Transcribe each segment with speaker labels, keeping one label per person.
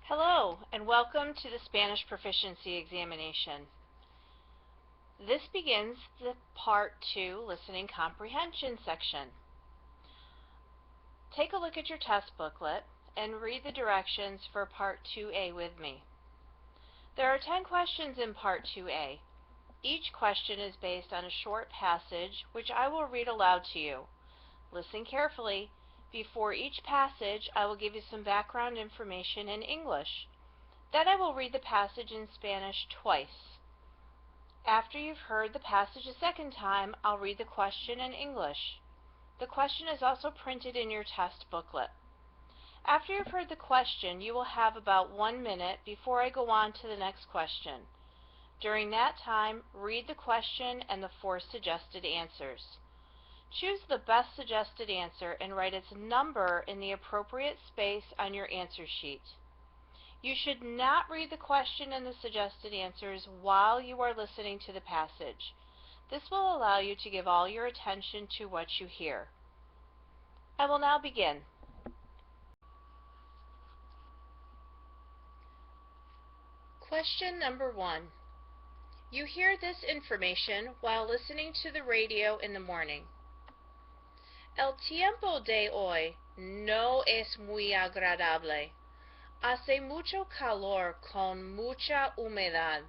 Speaker 1: Hello, and welcome to the Spanish Proficiency Examination. This begins the Part 2 Listening Comprehension section. Take a look at your test booklet and read the directions for Part 2A with me. There are 10 questions in Part 2A. Each question is based on a short passage which I will read aloud to you. Listen carefully. Before each passage, I will give you some background information in English. Then I will read the passage in Spanish twice. After you've heard the passage a second time, I'll read the question in English. The question is also printed in your test booklet. After you've heard the question, you will have about 1 minute before I go on to the next question. During that time, read the question and the 4 suggested answers. Choose the best suggested answer and write its number in the appropriate space on your answer sheet. You should not read the question and the suggested answers while you are listening to the passage. This will allow you to give all your attention to what you hear. I will now begin. Question number 1. You hear this information while listening to the radio in the morning. El tiempo de hoy no es muy agradable. Hace mucho calor con mucha humedad.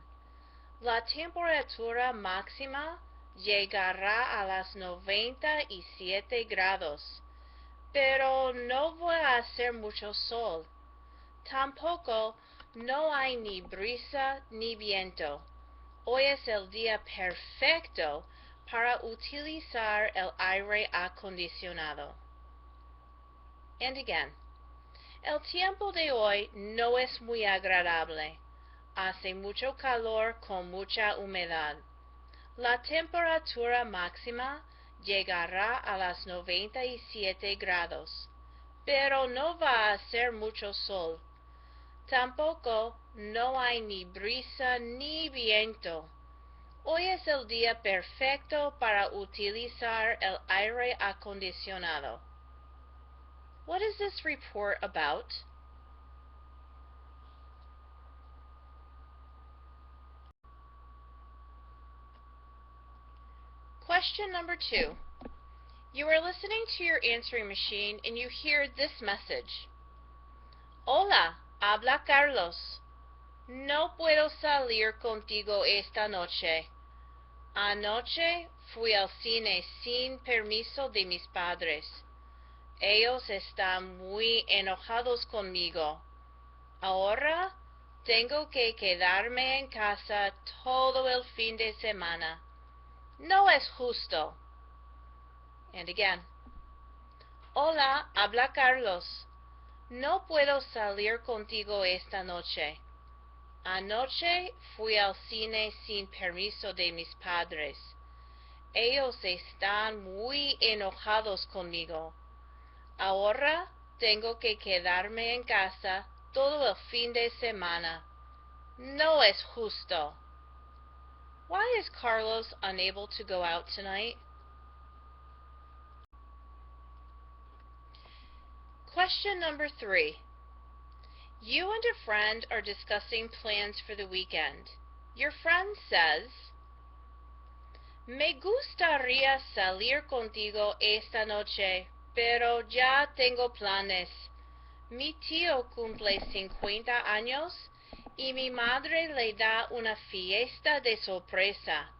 Speaker 1: La temperatura máxima llegará a las 97 grados, pero no va a hacer mucho sol. Tampoco no hay ni brisa ni viento. Hoy es el día perfecto para utilizar el aire acondicionado. And again. El tiempo de hoy no es muy agradable. Hace mucho calor con mucha humedad. La temperatura máxima llegará a las 97 grados, pero no va a hacer mucho sol. Tampoco no hay ni brisa ni viento. Hoy es el día perfecto para utilizar el aire acondicionado. What is this report about? Question number 2. You are listening to your answering machine and you hear this message. Hola, habla Carlos. No puedo salir contigo esta noche. Anoche fui al cine sin permiso de mis padres. Ellos están muy enojados conmigo. Ahora tengo que quedarme en casa todo el fin de semana. No es justo. And again. Hola, habla Carlos. No puedo salir contigo esta noche. Anoche fui al cine sin permiso de mis padres. Ellos están muy enojados conmigo. Ahora tengo que quedarme en casa todo el fin de semana. No es justo. Why is Carlos unable to go out tonight? Question number 3. You and a friend are discussing plans for the weekend. Your friend says, Me gustaría salir contigo esta noche, pero ya tengo planes. Mi tío cumple 50 años y mi madre le da una fiesta de sorpresa.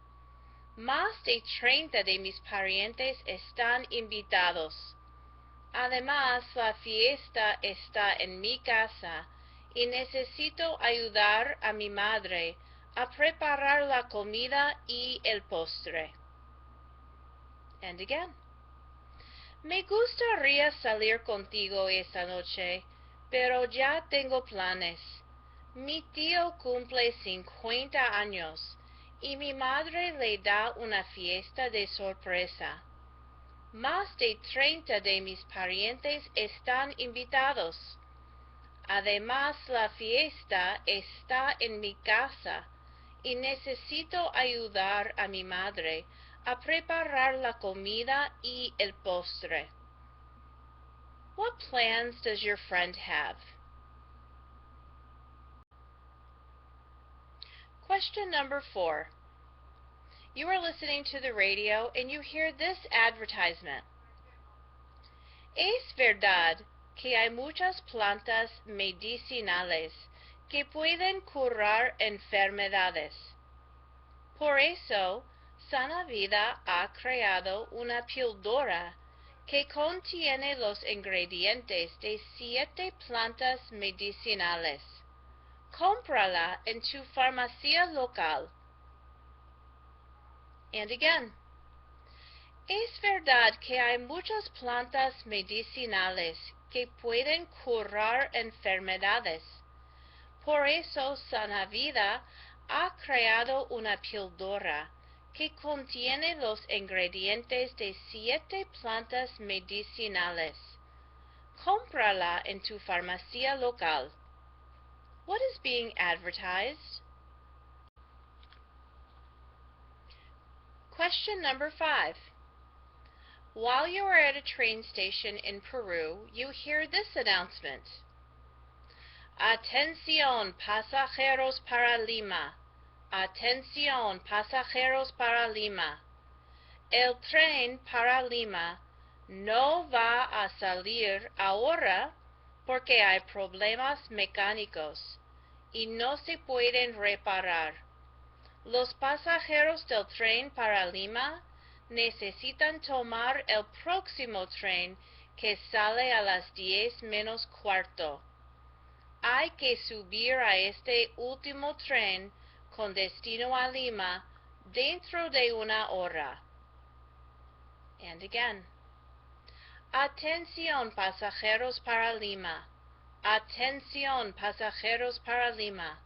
Speaker 1: Más de 30 de mis parientes están invitados. Además, la fiesta está en mi casa y necesito ayudar a mi madre a preparar la comida y el postre. And again. Me gustaría salir contigo esta noche, pero ya tengo planes. Mi tío cumple 50 años y mi madre le da una fiesta de sorpresa. Más de 30 de mis parientes están invitados. Además, la fiesta está en mi casa y necesito ayudar a mi madre a preparar la comida y el postre. What plans does your friend have? Question number 4. You are listening to the radio and you hear this advertisement. Es verdad que hay muchas plantas medicinales que pueden curar enfermedades. Por eso, Sana Vida ha creado una píldora que contiene los ingredientes de 7 plantas medicinales. Cómprala en tu farmacia local. And again. Es verdad que hay muchas plantas medicinales que pueden curar enfermedades. Por eso Sana Vida ha creado una píldora que contiene los ingredientes de 7 plantas medicinales. Cómprala en tu farmacia local. What is being advertised? Question number 5. While you are at a train station in Peru, you hear this announcement. Atención, pasajeros para Lima. Atención, pasajeros para Lima. El tren para Lima no va a salir ahora porque hay problemas mecánicos y no se pueden reparar. Los pasajeros del tren para Lima necesitan tomar el próximo tren que sale a las 10 menos cuarto. Hay que subir a este último tren con destino a Lima dentro de una hora. And again. Atención pasajeros para Lima. Atención pasajeros para Lima.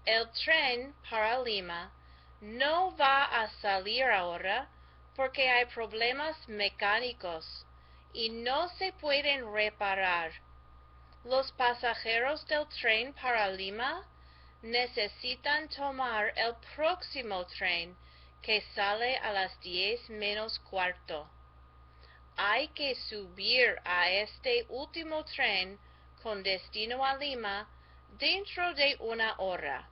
Speaker 1: El tren para Lima no va a salir ahora porque hay problemas mecánicos y no se pueden reparar. Los pasajeros del tren para Lima necesitan tomar el próximo tren que sale a las 10 menos cuarto. Hay que subir a este último tren con destino a Lima dentro de una hora.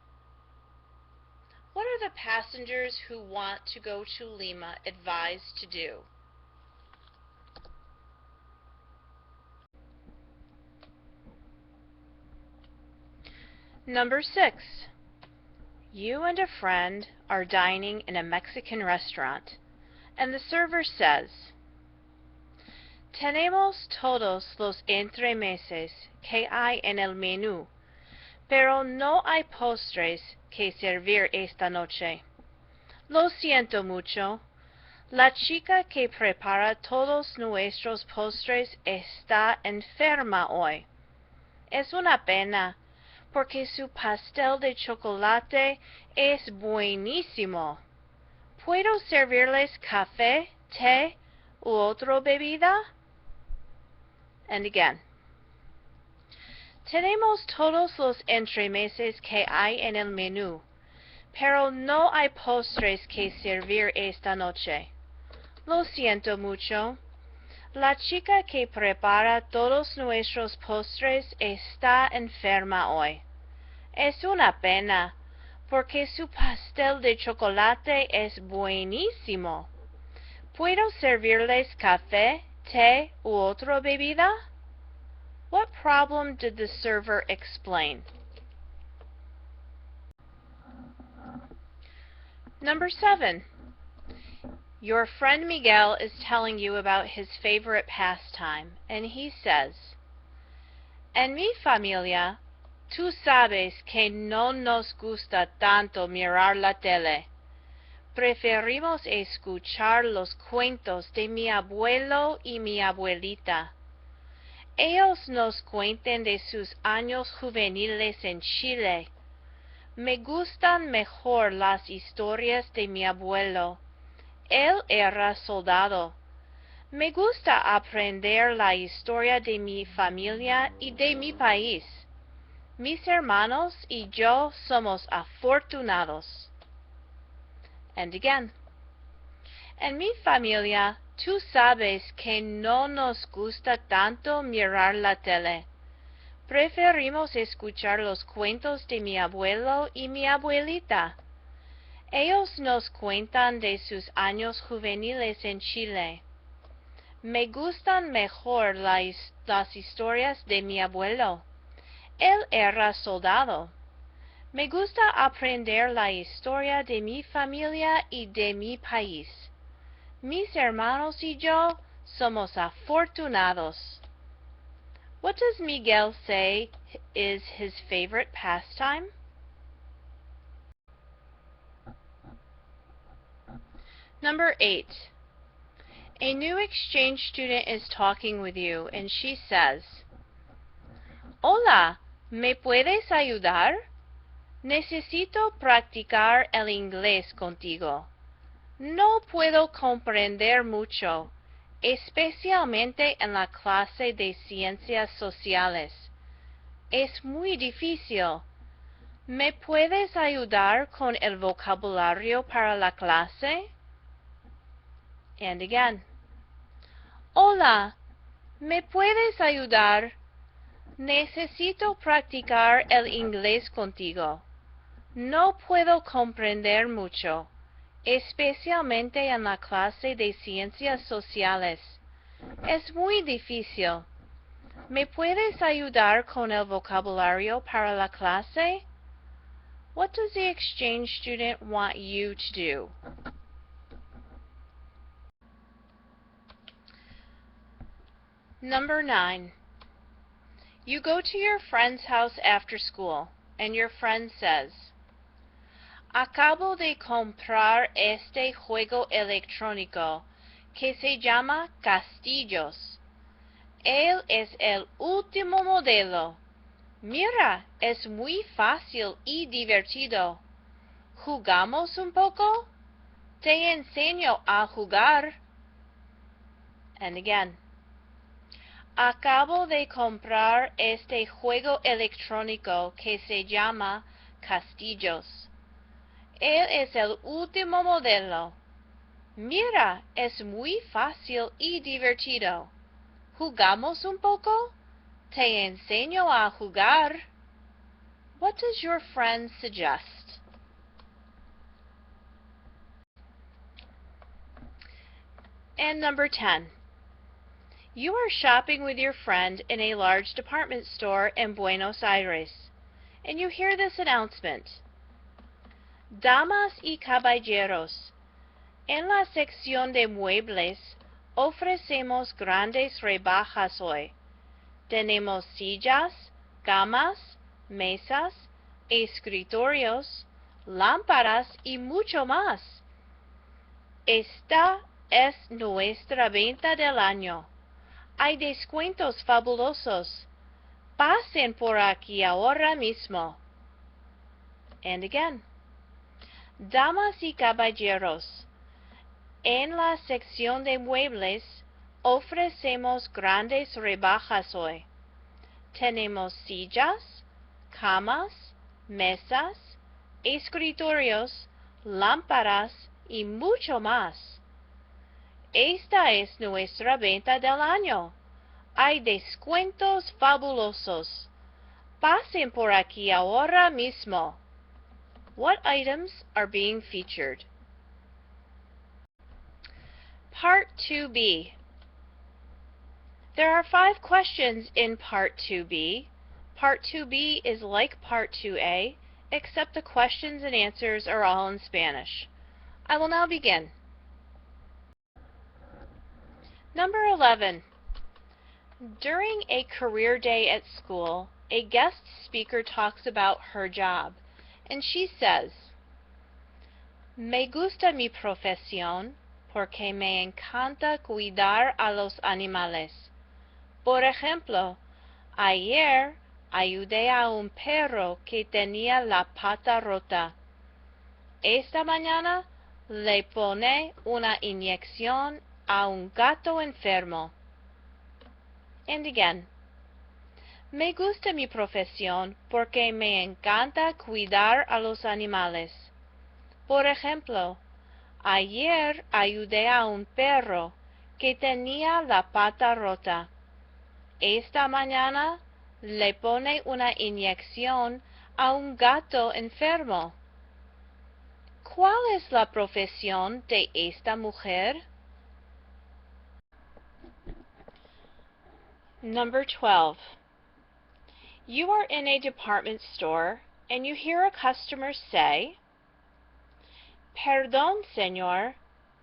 Speaker 1: What are the passengers who want to go to Lima advised to do? Number 6. You and a friend are dining in a Mexican restaurant, and the server says, Tenemos todos los entremeses que hay en el menú, pero no hay postres que servir esta noche. Lo siento mucho. La chica que prepara todos nuestros postres está enferma hoy. Es una pena, porque su pastel de chocolate es buenísimo. ¿Puedo servirles café, té u otra bebida? And again. Tenemos todos los entremeses que hay en el menú, pero no hay postres que servir esta noche. Lo siento mucho. La chica que prepara todos nuestros postres está enferma hoy. Es una pena, porque su pastel de chocolate es buenísimo. ¿Puedo servirles café, té u otra bebida? What problem did the server explain? Number 7. Your friend Miguel is telling you about his favorite pastime, and he says, En mi familia, tú sabes que no nos gusta tanto mirar la tele. Preferimos escuchar los cuentos de mi abuelo y mi abuelita. Ellos nos cuentan de sus años juveniles en Chile. Me gustan mejor las historias de mi abuelo. Él era soldado. Me gusta aprender la historia de mi familia y de mi país. Mis hermanos y yo somos afortunados. And again. En mi familia, tú sabes que no nos gusta tanto mirar la tele. Preferimos escuchar los cuentos de mi abuelo y mi abuelita. Ellos nos cuentan de sus años juveniles en Chile. Me gustan mejor las historias de mi abuelo. Él era soldado. Me gusta aprender la historia de mi familia y de mi país. Mis hermanos y yo somos afortunados. What does Miguel say is his favorite pastime? Number 8. A new exchange student is talking with you and she says, Hola, ¿me puedes ayudar? Necesito practicar el inglés contigo. No puedo comprender mucho, especialmente en la clase de ciencias sociales. Es muy difícil. ¿Me puedes ayudar con el vocabulario para la clase? And again. Hola, ¿me puedes ayudar? Necesito practicar el inglés contigo. No puedo comprender mucho, especialmente en la clase de ciencias sociales. Es muy difícil. ¿Me puedes ayudar con el vocabulario para la clase? What does the exchange student want you to do? Number 9. You go to your friend's house after school, and your friend says, Acabo de comprar este juego electrónico que se llama Castillos. Él es el último modelo. Mira, es muy fácil y divertido. ¿Jugamos un poco? Te enseño a jugar. And again. Acabo de comprar este juego electrónico que se llama Castillos. Él es el último modelo. Mira, es muy fácil y divertido. ¿Jugamos un poco? Te enseño a jugar. What does your friend suggest? And number 10. You are shopping with your friend in a large department store in Buenos Aires, and you hear this announcement. Damas y caballeros, en la sección de muebles ofrecemos grandes rebajas hoy. Tenemos sillas, camas, mesas, escritorios, lámparas y mucho más. Esta es nuestra venta del año. Hay descuentos fabulosos. Pasen por aquí ahora mismo. And again. Damas y caballeros, en la sección de muebles ofrecemos grandes rebajas hoy. Tenemos sillas, camas, mesas, escritorios, lámparas y mucho más. Esta es nuestra venta del año. Hay descuentos fabulosos. Pasen por aquí ahora mismo. What items are being featured? Part 2B. There are 5 questions in Part 2B. Part 2B is like Part 2A, except the questions and answers are all in Spanish. I will now begin. Number 11. During a career day at school, a guest speaker talks about her job, and she says, Me gusta mi profesión porque me encanta cuidar a los animales. Por ejemplo, ayer ayudé a un perro que tenía la pata rota. Esta mañana le pone una inyección a un gato enfermo. And again. Me gusta mi profesión porque me encanta cuidar a los animales. Por ejemplo, ayer ayudé a un perro que tenía la pata rota. Esta mañana le pone una inyección a un gato enfermo. ¿Cuál es la profesión de esta mujer? Number 12. You are in a department store and you hear a customer say, Perdón, señor,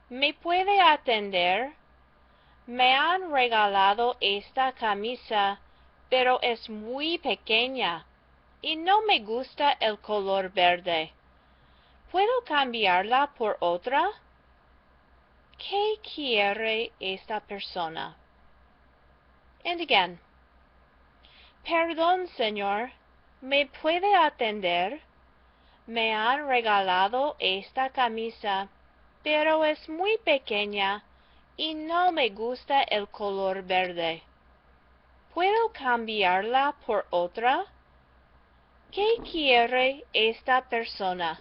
Speaker 1: ¿me puede atender? Me han regalado esta camisa, pero es muy pequeña y no me gusta el color verde. ¿Puedo cambiarla por otra? ¿Qué quiere esta persona? And again. Perdón, señor, ¿me puede atender? Me han regalado esta camisa, pero es muy pequeña y no me gusta el color verde. ¿Puedo cambiarla por otra? ¿Qué quiere esta persona?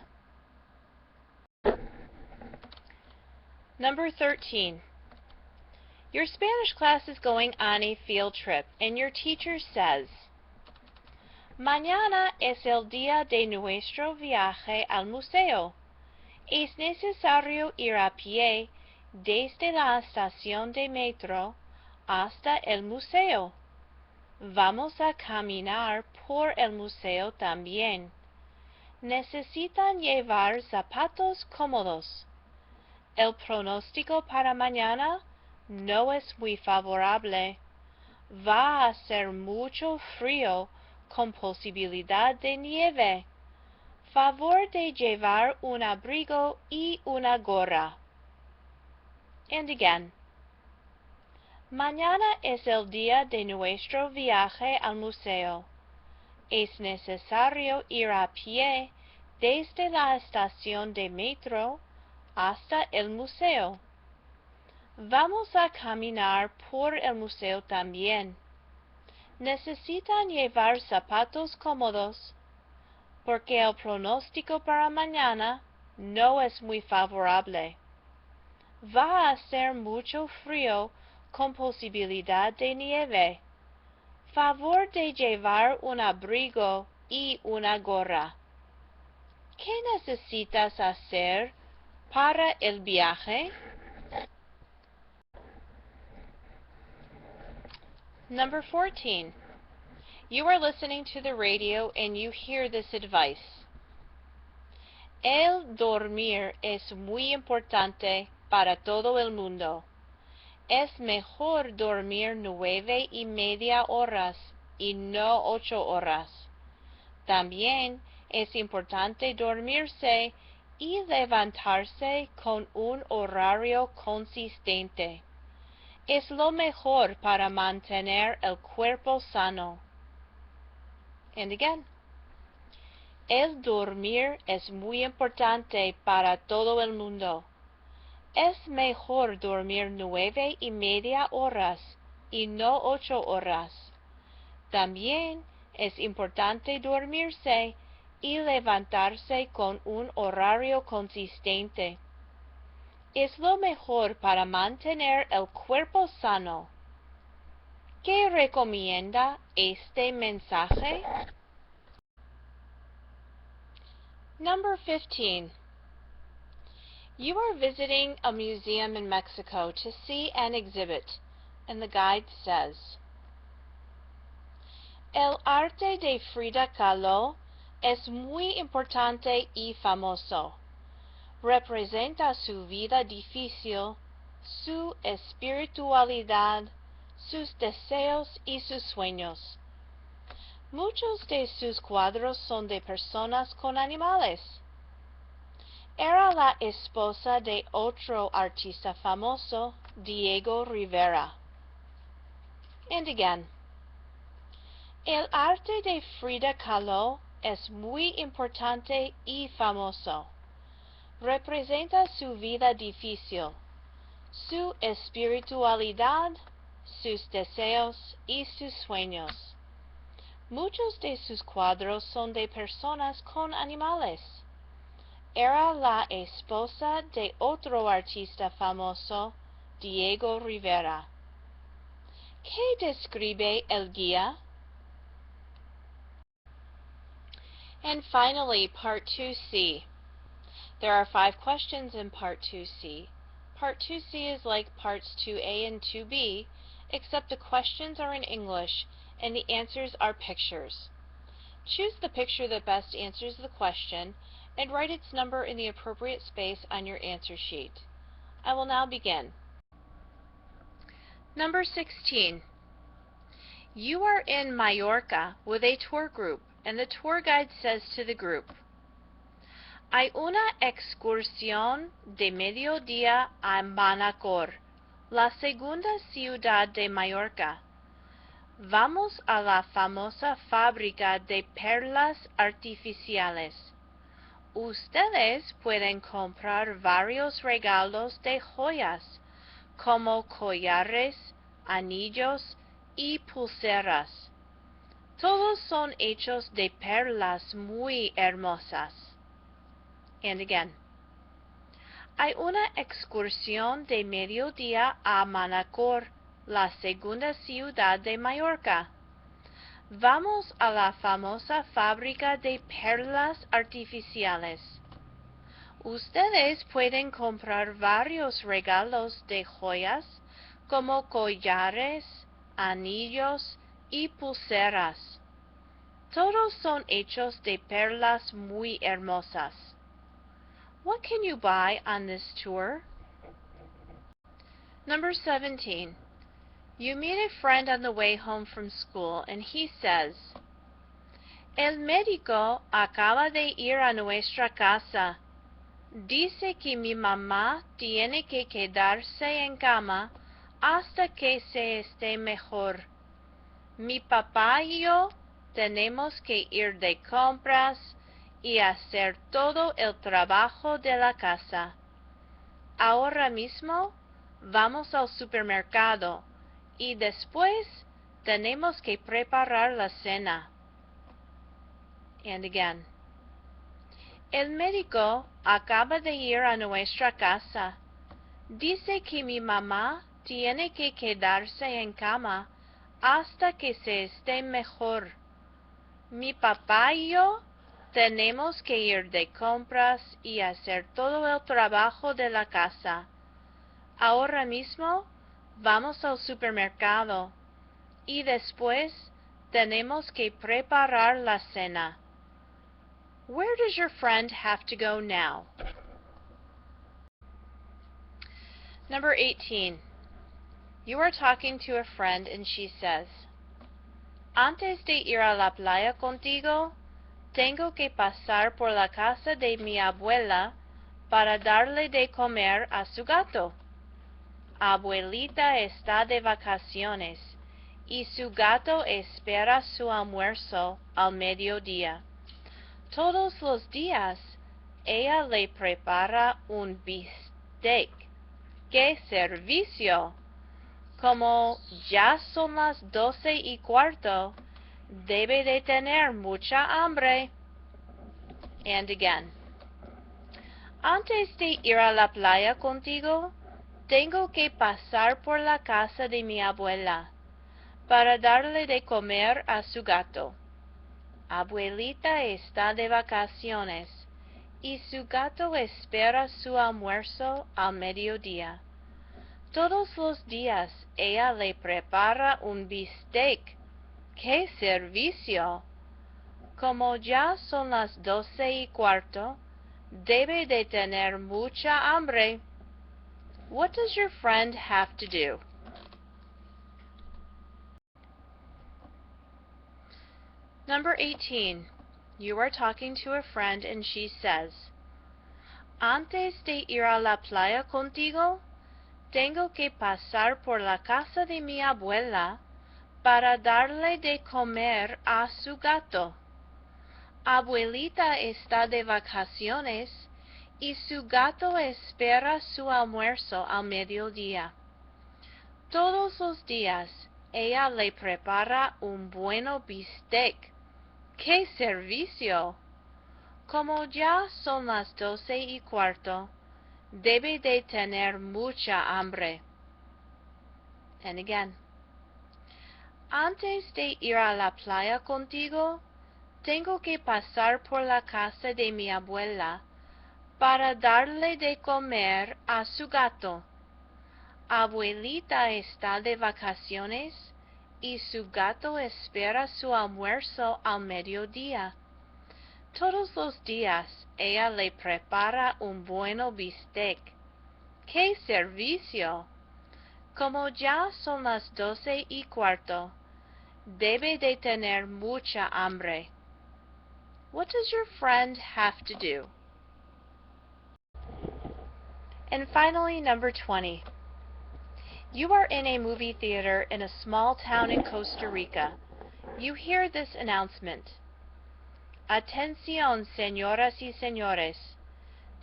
Speaker 1: Number 13. Your Spanish class is going on a field trip, and your teacher says, Mañana es el día de nuestro viaje al museo. Es necesario ir a pie desde la estación de metro hasta el museo. Vamos a caminar por el museo también. Necesitan llevar zapatos cómodos. El pronóstico para mañana no es muy favorable. Va a hacer mucho frío con posibilidad de nieve. Favor de llevar un abrigo y una gorra. And again. Mañana es el día de nuestro viaje al museo. Es necesario ir a pie desde la estación de metro hasta el museo. Vamos a caminar por el museo también. Necesitan llevar zapatos cómodos, porque el pronóstico para mañana no es muy favorable. Va a hacer mucho frío con posibilidad de nieve. Favor de llevar un abrigo y una gorra. ¿Qué necesitas hacer para el viaje? Number 14. You are listening to the radio and you hear this advice. El dormir es muy importante para todo el mundo. Es mejor dormir 9:30 horas y no 8 horas. También es importante dormirse y levantarse con un horario consistente. Es lo mejor para mantener el cuerpo sano. And again. El dormir es muy importante para todo el mundo. Es mejor dormir 9:30 horas y no 8 horas. También es importante dormirse y levantarse con un horario consistente. Es lo mejor para mantener el cuerpo sano. ¿Qué recomienda este mensaje? Number 15. You are visiting a museum in Mexico to see an exhibit, and the guide says, El arte de Frida Kahlo es muy importante y famoso. Representa su vida difícil, su espiritualidad, sus deseos y sus sueños. Muchos de sus cuadros son de personas con animales. Era la esposa de otro artista famoso, Diego Rivera. And again. El arte de Frida Kahlo es muy importante y famoso. Representa su vida difícil, su espiritualidad, sus deseos y sus sueños. Muchos de sus cuadros son de personas con animales. Era la esposa de otro artista famoso, Diego Rivera. ¿Qué describe el guía? And finally, Part 2C. There are 5 questions in Part 2C. Part 2C is like Parts 2A and 2B, except the questions are in English and the answers are pictures. Choose the picture that best answers the question and write its number in the appropriate space on your answer sheet. I will now begin. Number 16. You are in Mallorca with a tour group, and the tour guide says to the group, hay una excursión de mediodía a Manacor, la segunda ciudad de Mallorca. Vamos a la famosa fábrica de perlas artificiales. Ustedes pueden comprar varios regalos de joyas, como collares, anillos y pulseras. Todos son hechos de perlas muy hermosas. And again. Hay una excursión de mediodía a Manacor, la segunda ciudad de Mallorca. Vamos a la famosa fábrica de perlas artificiales. Ustedes pueden comprar varios regalos de joyas, como collares, anillos y pulseras. Todos son hechos de perlas muy hermosas. What can you buy on this tour? Number 17. You meet a friend on the way home from school and he says, el médico acaba de ir a nuestra casa. Dice que mi mamá tiene que quedarse en cama hasta que se esté mejor. Mi papá y yo tenemos que ir de compras y hacer todo el trabajo de la casa. Ahora mismo vamos al supermercado y después tenemos que preparar la cena. And again. El médico acaba de ir a nuestra casa. Dice que mi mamá tiene que quedarse en cama hasta que se esté mejor. Mi papá y yo tenemos que ir de compras y hacer todo el trabajo de la casa. Ahora mismo vamos al supermercado y después tenemos que preparar la cena. Where does your friend have to go now? Number 18. You are talking to a friend and she says, antes de ir a la playa contigo, tengo que pasar por la casa de mi abuela para darle de comer a su gato. Abuelita está de vacaciones y su gato espera su almuerzo al mediodía. Todos los días ella le prepara un bistec. ¡Qué servicio! Como ya son las 12:15, debe de tener mucha hambre. And again. Antes de ir a la playa contigo, tengo que pasar por la casa de mi abuela para darle de comer a su gato. Abuelita está de vacaciones y su gato espera su almuerzo al mediodía. Todos los días ella le prepara un bistec. ¡Qué servicio! Como ya son las 12:15, debe de tener mucha hambre. What does your friend have to do? Number 18. You are talking to a friend and she says, antes de ir a la playa contigo, tengo que pasar por la casa de mi abuela para darle de comer a su gato. Abuelita está de vacaciones y su gato espera su almuerzo al mediodía. Todos los días ella le prepara un buen bistec. ¡Qué servicio! Como ya son las 12:15, debe de tener mucha hambre. And again. Antes de ir a la playa contigo, tengo que pasar por la casa de mi abuela para darle de comer a su gato. Abuelita está de vacaciones y su gato espera su almuerzo al mediodía. Todos los días ella le prepara un buen bistec. ¡Qué servicio! Como ya son las 12:15, debe de tener mucha hambre. What does your friend have to do? And finally, number 20. You are in a movie theater in a small town in Costa Rica. You hear this announcement. Atención, señoras y señores.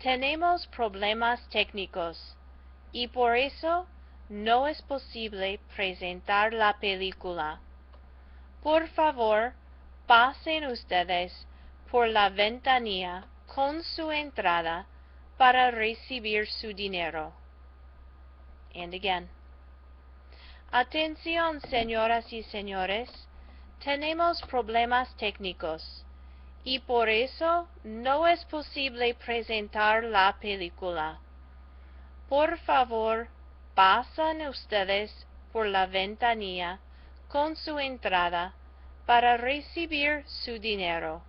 Speaker 1: Tenemos problemas técnicos y por eso no es posible presentar la película. Por favor, pasen ustedes por la ventanilla con su entrada para recibir su dinero. And again. Atención, señoras y señores, tenemos problemas técnicos y por eso no es posible presentar la película. Por favor, pasen ustedes por la ventanilla con su entrada para recibir su dinero.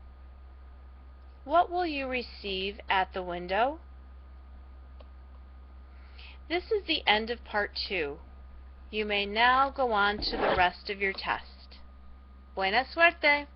Speaker 1: What will you receive at the window? This is the end of part 2. You may now go on to the rest of your test. Buena suerte!